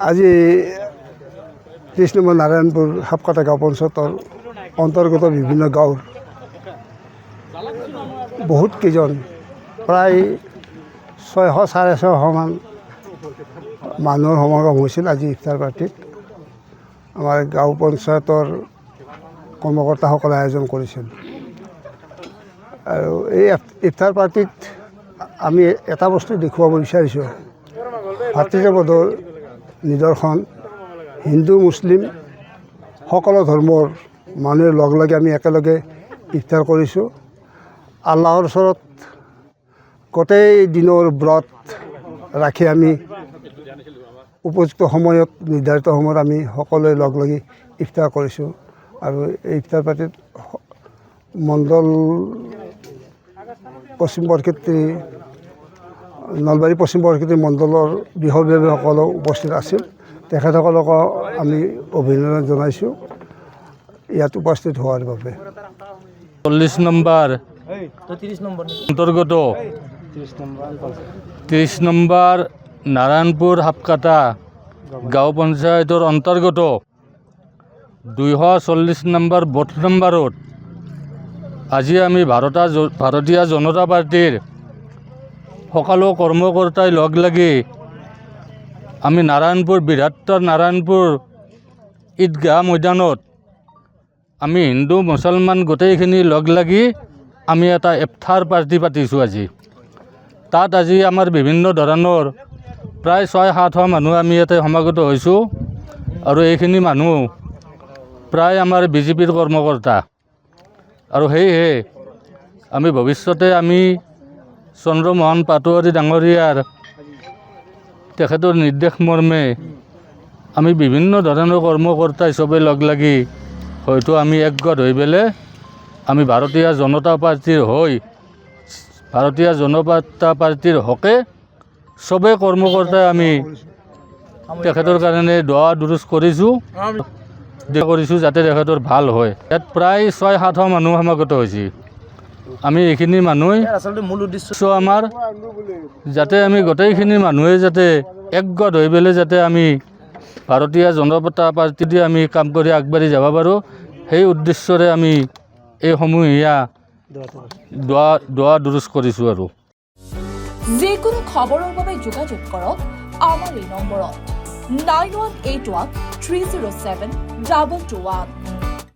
আজি 30 নম্বৰ নাৰায়ণপুৰ হাপকাটা গাঁও পঞ্চায়তৰ অন্তৰ্গত বিভিন্ন গাঁৱৰ বহুত কেইজন প্ৰায় 600-650 মান মানুহৰ সমাগম হৈছিল আজি ইফতাৰ পাৰ্টিত। আমাৰ গাঁও পঞ্চায়তৰ কৰ্মকৰ্তাসকলে আয়োজন কৰিছিল আৰু এই ইফতাৰ পাৰ্টিত আমি এটা বস্তু দেখুৱাব বিচাৰিছোঁ, ভাতৃত্ববোধৰ নিদৰ্শন। হিন্দু মুছলিম সকলো ধৰ্মৰ মানুহে লগ লাগি আমি একেলগে ইফতাৰ কৰিছোঁ। আল্লাহৰ ওচৰত গোটেই দিনৰ ব্ৰত ৰাখি আমি উপযুক্ত সময়ত নিৰ্ধাৰিত সময়ত আমি সকলোৱে লগ লাগি ইফতাৰ কৰিছোঁ। আৰু এই ইফতাৰ পাৰ্টিত মণ্ডল পশ্চিম বৰক্ষেত্ৰী নলবাৰী পশ্চিম বৰক্ষেত্ৰী মণ্ডলৰ বিষয়ববীয়াসকলো উপস্থিত আছিল। তেখেতসকলকো আমি অভিনন্দন জনাইছোঁ ইয়াত উপস্থিত হোৱাৰ বাবে। 40 নম্বৰ অন্তৰ্গত 30 নম্বৰ নাৰায়ণপুৰ হাপকাটা গাঁও পঞ্চায়তৰ অন্তৰ্গত 240 নম্বৰ বুথ নম্বৰত আজি আমি ভাৰতীয় জনতা পাৰ্টিৰ সকলো কৰ্মকৰ্তাই লগ লাগি আমি বৃহত্তৰ নাৰায়ণপুৰ ঈদগাহ ময়দানত আমি হিন্দু মুছলমান গোটেইখিনি লগ লাগি আমি এটা ইফতাৰ পাৰ্টি পাতিছোঁ আজি। তাত আজি আমাৰ বিভিন্ন ধৰণৰ প্ৰায় 600-700 মানুহ আমি ইয়াতে সমাগত হৈছোঁ আৰু এইখিনি মানুহ প্ৰায় আমাৰ বিজেপিৰ কৰ্মকৰ্তা। আৰু সেয়েহে আমি ভৱিষ্যতে আমি চন্দ্ৰমোহন পাটোৱাৰী ডাঙৰীয়াৰ তেখেতৰ নিৰ্দেশ মৰ্মে আমি বিভিন্ন ধৰণৰ কৰ্মকৰ্তাই চবেই লগ লাগি হয়তো আমি একগোট হৈ পেলাই আমি ভাৰতীয় জনতা পাৰ্টিৰ হকে চবেই কৰ্মকৰ্তাই আমি তেখেতৰ কাৰণে দোৱা দুৰুজ কৰিছোঁ যাতে তেখেতৰ ভাল হয়। ইয়াত প্ৰায় 600-700 মানুহ সমাগত হৈছে। আমি এইখিনি মানুহে আচলতে মূল উদ্দেশ্য আমাৰ যাতে আমি গোটেইখিনি মানুহে যাতে একগোট হৈ পেলাই যাতে আমি ভাৰতীয় জনতা পাৰ্টিতে আমি কাম কৰি আগবাঢ়ি যাব পাৰোঁ, সেই উদ্দেশ্যৰে আমি এই সমূহীয়া দোৱা দুৰুজ কৰিছোঁ। আৰু যিকোনো খবৰৰ বাবে যোগাযোগ কৰক আমাৰ এই নম্বৰত 9181 307 221।